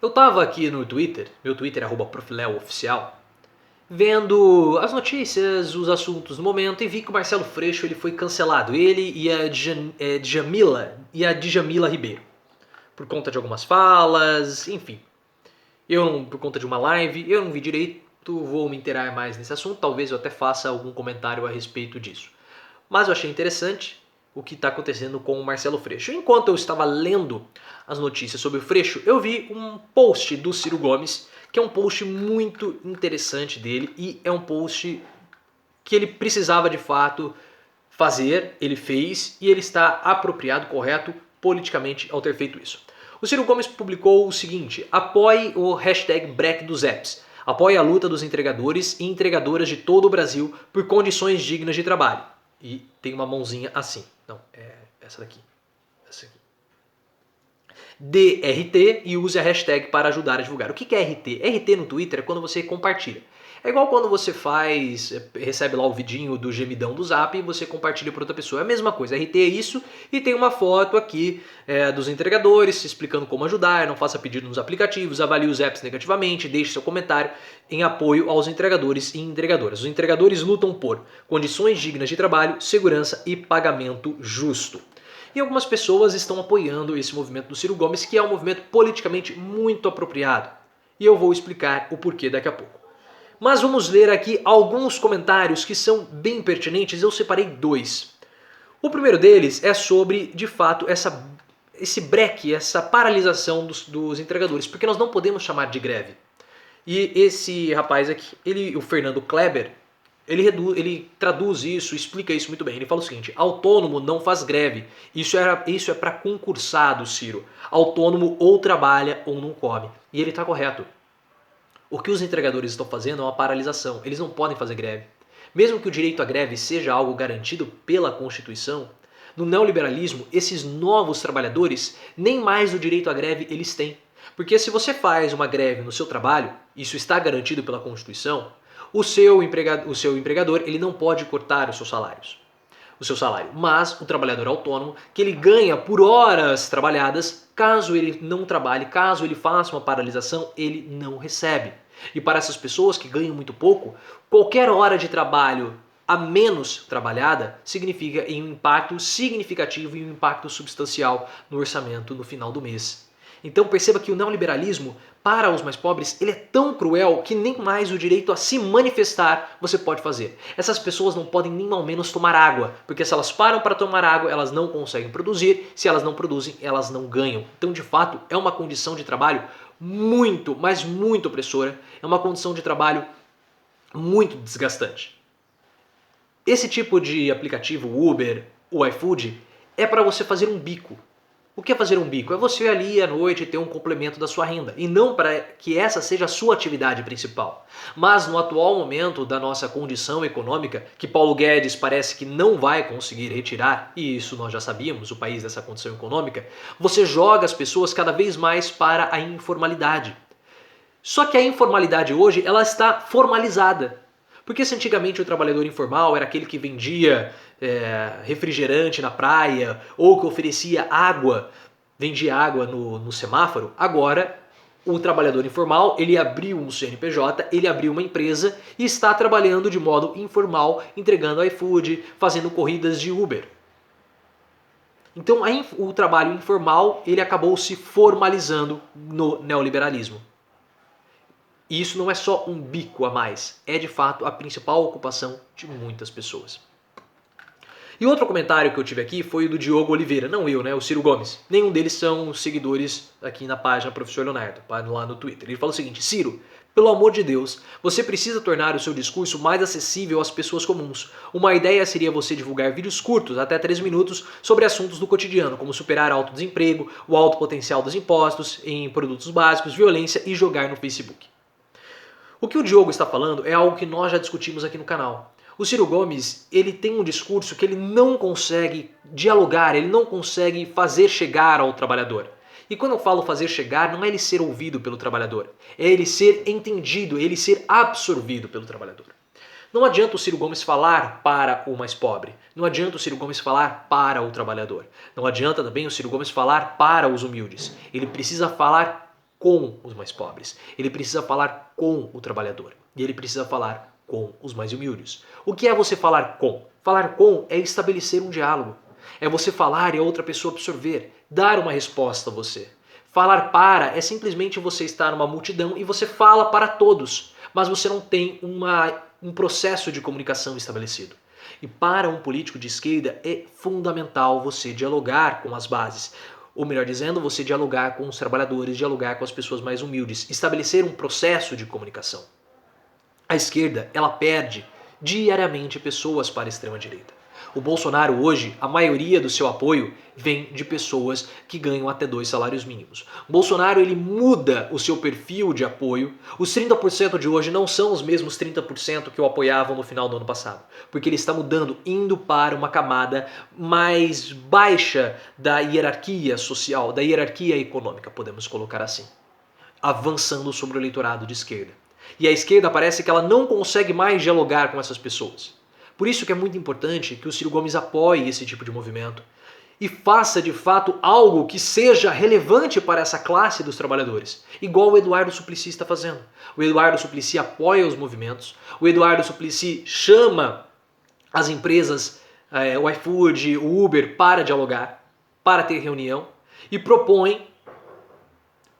Eu tava aqui no Twitter, meu Twitter é @profleoficial, vendo as notícias, os assuntos do momento e vi que o Marcelo Freixo ele foi cancelado. Ele e a Djamila Ribeiro. Por conta de algumas falas, enfim. Por conta de uma live, eu não vi direito, vou me inteirar mais nesse assunto, talvez eu até faça algum comentário a respeito disso. Mas eu achei interessante o que está acontecendo com o Marcelo Freixo. Enquanto eu estava lendo as notícias sobre o Freixo, eu vi um post do Ciro Gomes, que é um post muito interessante dele e é um post que ele precisava de fato fazer, ele fez e ele está apropriado, correto, politicamente ao ter feito isso. O Ciro Gomes publicou o seguinte: apoie o hashtag Break dos Apps. Apoie a luta dos entregadores e entregadoras de todo o Brasil por condições dignas de trabalho. E tem uma mãozinha assim. Não, é essa daqui. Essa aqui. DRT e use a hashtag para ajudar a divulgar. O que é RT? RT no Twitter é quando você compartilha. É igual quando você recebe lá o vidinho do gemidão do Zap e você compartilha para outra pessoa. É a mesma coisa, RT é isso e tem uma foto aqui dos entregadores explicando como ajudar, não faça pedido nos aplicativos, avalie os apps negativamente, deixe seu comentário em apoio aos entregadores e entregadoras. Os entregadores lutam por condições dignas de trabalho, segurança e pagamento justo. E algumas pessoas estão apoiando esse movimento do Ciro Gomes, que é um movimento politicamente muito apropriado. E eu vou explicar o porquê daqui a pouco. Mas vamos ler aqui alguns comentários que são bem pertinentes, eu separei dois. O primeiro deles é sobre, de fato, esse breque, essa paralisação dos entregadores, porque nós não podemos chamar de greve. E esse rapaz aqui, o Fernando Kleber, ele traduz isso, explica isso muito bem. Ele fala o seguinte: autônomo não faz greve. Isso é para concursado, Ciro. Autônomo ou trabalha ou não come. E ele está correto. O que os entregadores estão fazendo é uma paralisação. Eles não podem fazer greve. Mesmo que o direito à greve seja algo garantido pela Constituição, no neoliberalismo, esses novos trabalhadores, nem mais o direito à greve eles têm. Porque se você faz uma greve no seu trabalho, isso está garantido pela Constituição, o seu empregador ele não pode cortar os seus salários. O seu salário. Mas o trabalhador autônomo, que ele ganha por horas trabalhadas, caso ele não trabalhe, caso ele faça uma paralisação, ele não recebe. E para essas pessoas que ganham muito pouco, qualquer hora de trabalho a menos trabalhada significa um impacto significativo e um impacto substancial no orçamento no final do mês. Então perceba que o neoliberalismo, para os mais pobres, ele é tão cruel que nem mais o direito a se manifestar você pode fazer. Essas pessoas não podem nem ao menos tomar água, porque se elas param para tomar água, elas não conseguem produzir, se elas não produzem, elas não ganham. Então, de fato, é uma condição de trabalho muito, mas muito opressora, é uma condição de trabalho muito desgastante. Esse tipo de aplicativo, Uber, o iFood, é para você fazer um bico. O que é fazer um bico? É você ali à noite ter um complemento da sua renda e não para que essa seja a sua atividade principal. Mas no atual momento da nossa condição econômica, que Paulo Guedes parece que não vai conseguir retirar, e isso nós já sabíamos, o país dessa condição econômica, você joga as pessoas cada vez mais para a informalidade. Só que a informalidade hoje ela está formalizada. Porque se antigamente o trabalhador informal era aquele que vendia refrigerante na praia ou que oferecia água, vendia água no semáforo, agora o trabalhador informal ele abriu um CNPJ, ele abriu uma empresa e está trabalhando de modo informal, entregando iFood, fazendo corridas de Uber. Então o trabalho informal ele acabou se formalizando no neoliberalismo. E isso não é só um bico a mais, é de fato a principal ocupação de muitas pessoas. E outro comentário que eu tive aqui foi o do Diogo Oliveira, não eu, né, o Ciro Gomes. Nenhum deles são seguidores aqui na página Professor Leonardo, lá no Twitter. Ele fala o seguinte: Ciro, pelo amor de Deus, você precisa tornar o seu discurso mais acessível às pessoas comuns. Uma ideia seria você divulgar vídeos curtos, até 3 minutos, sobre assuntos do cotidiano, como superar alto desemprego, o alto potencial dos impostos em produtos básicos, violência e jogar no Facebook. O que o Diogo está falando é algo que nós já discutimos aqui no canal. O Ciro Gomes, ele tem um discurso que ele não consegue dialogar, ele não consegue fazer chegar ao trabalhador. E quando eu falo fazer chegar, não é ele ser ouvido pelo trabalhador, é ele ser entendido, é ele ser absorvido pelo trabalhador. Não adianta o Ciro Gomes falar para o mais pobre, não adianta o Ciro Gomes falar para o trabalhador, não adianta também o Ciro Gomes falar para os humildes. Ele precisa falar com os mais pobres. Ele precisa falar com o trabalhador. E ele precisa falar com os mais humildes. O que é você falar com? Falar com é estabelecer um diálogo. É você falar e a outra pessoa absorver, dar uma resposta a você. Falar para é simplesmente você estar numa multidão e você fala para todos, mas você não tem um processo de comunicação estabelecido. E para um político de esquerda é fundamental você dialogar com as bases. Ou melhor dizendo, você dialogar com os trabalhadores, dialogar com as pessoas mais humildes, estabelecer um processo de comunicação. A esquerda, ela perde diariamente pessoas para a extrema-direita. O Bolsonaro hoje, a maioria do seu apoio vem de pessoas que ganham até 2 salários mínimos. O Bolsonaro, ele muda o seu perfil de apoio. Os 30% de hoje não são os mesmos 30% que o apoiavam no final do ano passado, porque ele está mudando, indo para uma camada mais baixa da hierarquia social, da hierarquia econômica, podemos colocar assim, avançando sobre o eleitorado de esquerda. E a esquerda parece que ela não consegue mais dialogar com essas pessoas. Por isso que é muito importante que o Ciro Gomes apoie esse tipo de movimento e faça de fato algo que seja relevante para essa classe dos trabalhadores, igual o Eduardo Suplicy está fazendo. O Eduardo Suplicy apoia os movimentos, o Eduardo Suplicy chama as empresas, o iFood, o Uber, para dialogar, para ter reunião e propõe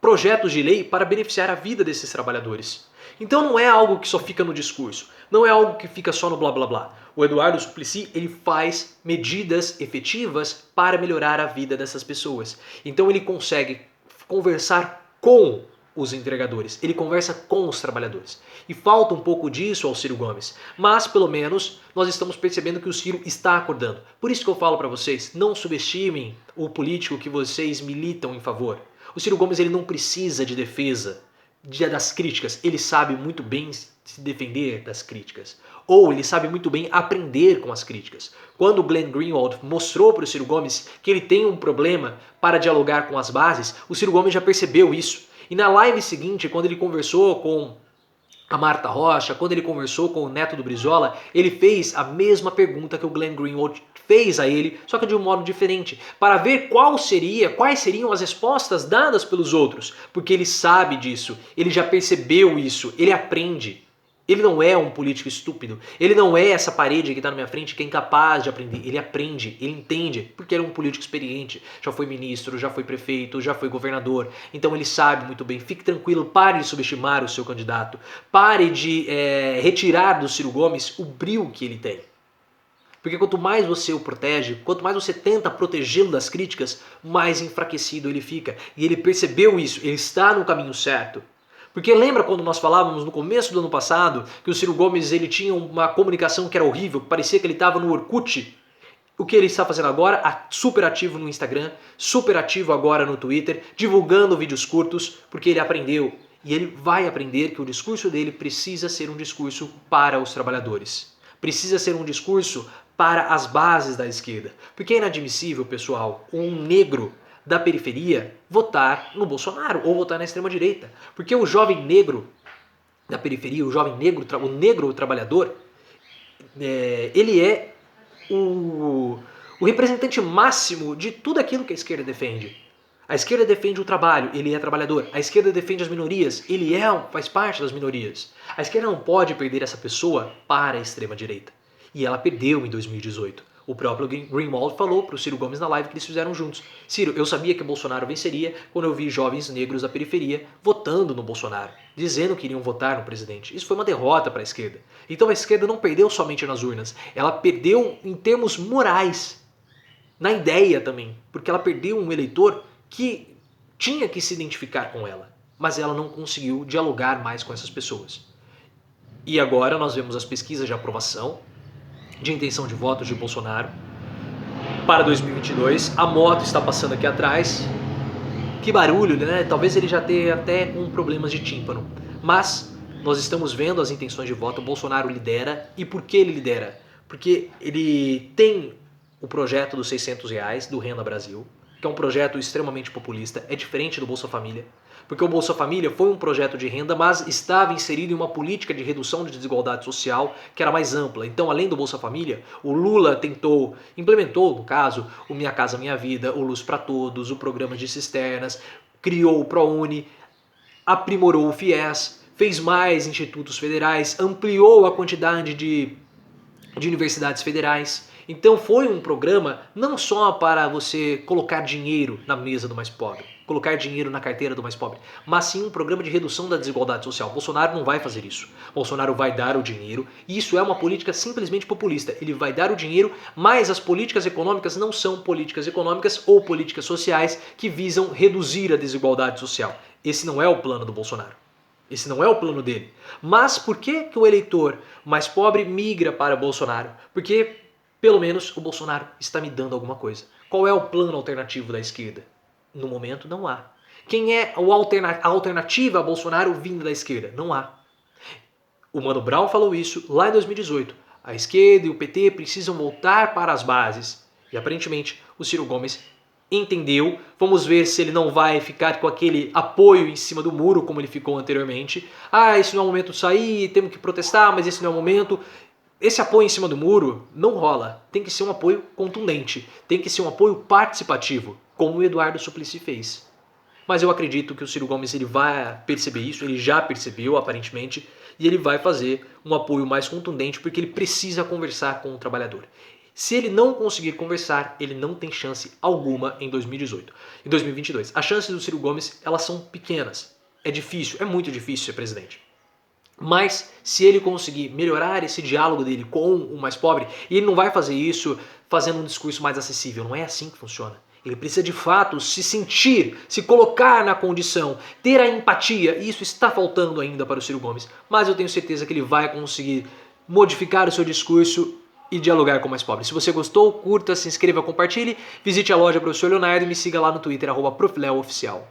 projetos de lei para beneficiar a vida desses trabalhadores. Então não é algo que só fica no discurso, não é algo que fica só no blá blá blá. O Eduardo Suplicy, ele faz medidas efetivas para melhorar a vida dessas pessoas. Então ele consegue conversar com os entregadores, ele conversa com os trabalhadores. E falta um pouco disso ao Ciro Gomes, mas pelo menos nós estamos percebendo que o Ciro está acordando. Por isso que eu falo para vocês, não subestimem o político que vocês militam em favor. O Ciro Gomes, ele não precisa de defesa das críticas, ele sabe muito bem se defender das críticas. Ou ele sabe muito bem aprender com as críticas. Quando o Glenn Greenwald mostrou para o Ciro Gomes que ele tem um problema para dialogar com as bases, o Ciro Gomes já percebeu isso. E na live seguinte, quando ele conversou com a Marta Rocha, quando ele conversou com o Neto do Brizola, ele fez a mesma pergunta que o Glenn Greenwald fez a ele, só que de um modo diferente, para ver quais seriam as respostas dadas pelos outros, porque ele sabe disso, ele já percebeu isso, ele aprende. Ele não é um político estúpido, ele não é essa parede que está na minha frente que é incapaz de aprender, ele aprende, ele entende, porque ele é um político experiente, já foi ministro, já foi prefeito, já foi governador, então ele sabe muito bem, fique tranquilo, pare de subestimar o seu candidato, pare de retirar do Ciro Gomes o brio que ele tem. Porque quanto mais você o protege, quanto mais você tenta protegê-lo das críticas, mais enfraquecido ele fica. E ele percebeu isso, ele está no caminho certo. Porque lembra quando nós falávamos no começo do ano passado que o Ciro Gomes ele tinha uma comunicação que era horrível, que parecia que ele estava no Orkut? O que ele está fazendo agora? Super ativo no Instagram, super ativo agora no Twitter, divulgando vídeos curtos, porque ele aprendeu. E ele vai aprender que o discurso dele precisa ser um discurso para os trabalhadores. Precisa ser um discurso para as bases da esquerda. Porque é inadmissível, pessoal, um negro da periferia votar no Bolsonaro ou votar na extrema-direita. Porque o jovem negro da periferia, o negro trabalhador, ele é o representante máximo de tudo aquilo que a esquerda defende. A esquerda defende o trabalho, ele é trabalhador. A esquerda defende as minorias, ele faz parte das minorias. A esquerda não pode perder essa pessoa para a extrema-direita. E ela perdeu em 2018. O próprio Greenwald falou para o Ciro Gomes na live que eles fizeram juntos. Ciro, eu sabia que o Bolsonaro venceria quando eu vi jovens negros da periferia votando no Bolsonaro, dizendo que iriam votar no presidente. Isso foi uma derrota para a esquerda. Então a esquerda não perdeu somente nas urnas, ela perdeu em termos morais, na ideia também, porque ela perdeu um eleitor que tinha que se identificar com ela, mas ela não conseguiu dialogar mais com essas pessoas. E agora nós vemos as pesquisas de aprovação, de intenção de voto de Bolsonaro para 2022. A moto está passando aqui atrás. Que barulho, né? Talvez ele já tenha até um problemas de tímpano. Mas nós estamos vendo as intenções de voto. O Bolsonaro lidera. E por que ele lidera? Porque ele tem o projeto dos R$600 do Renda Brasil, que é um projeto extremamente populista, é diferente do Bolsa Família. Porque o Bolsa Família foi um projeto de renda, mas estava inserido em uma política de redução de desigualdade social que era mais ampla. Então, além do Bolsa Família, o Lula implementou, no caso, o Minha Casa Minha Vida, o Luz para Todos, o programa de cisternas, criou o ProUni. aprimorou o FIES, fez mais institutos federais, ampliou a quantidade de universidades federais. Então foi um programa não só para você colocar dinheiro na mesa do mais pobre, colocar dinheiro na carteira do mais pobre, mas sim um programa de redução da desigualdade social. Bolsonaro não vai fazer isso. Bolsonaro vai dar o dinheiro, e isso é uma política simplesmente populista. Ele vai dar o dinheiro, mas as políticas econômicas não são políticas econômicas ou políticas sociais que visam reduzir a desigualdade social. Esse não é o plano do Bolsonaro. Esse não é o plano dele. Mas por que o eleitor mais pobre migra para Bolsonaro? Porque, pelo menos, o Bolsonaro está me dando alguma coisa. Qual é o plano alternativo da esquerda? No momento, não há. Quem é a alternativa a Bolsonaro vindo da esquerda? Não há. O Mano Brown falou isso lá em 2018. A esquerda e o PT precisam voltar para as bases. E aparentemente, o Ciro Gomes entendeu. Vamos ver se ele não vai ficar com aquele apoio em cima do muro como ele ficou anteriormente. Ah, esse não é o momento de sair, temos que protestar, mas esse não é o momento. Esse apoio em cima do muro não rola. Tem que ser um apoio contundente. Tem que ser um apoio participativo, como o Eduardo Suplicy fez. Mas eu acredito que o Ciro Gomes ele vai perceber isso, ele já percebeu aparentemente, e ele vai fazer um apoio mais contundente porque ele precisa conversar com o trabalhador. Se ele não conseguir conversar, ele não tem chance alguma em 2018. Em 2022, as chances do Ciro Gomes, elas são pequenas. É difícil, é muito difícil ser presidente. Mas se ele conseguir melhorar esse diálogo dele com o mais pobre, e ele não vai fazer isso fazendo um discurso mais acessível, não é assim que funciona. Ele precisa de fato se sentir, se colocar na condição, ter a empatia, e isso está faltando ainda para o Ciro Gomes. Mas eu tenho certeza que ele vai conseguir modificar o seu discurso e dialogar com o mais pobre. Se você gostou, curta, se inscreva, compartilhe, visite a loja Professor Leonardo e me siga lá no Twitter, @profleooficial.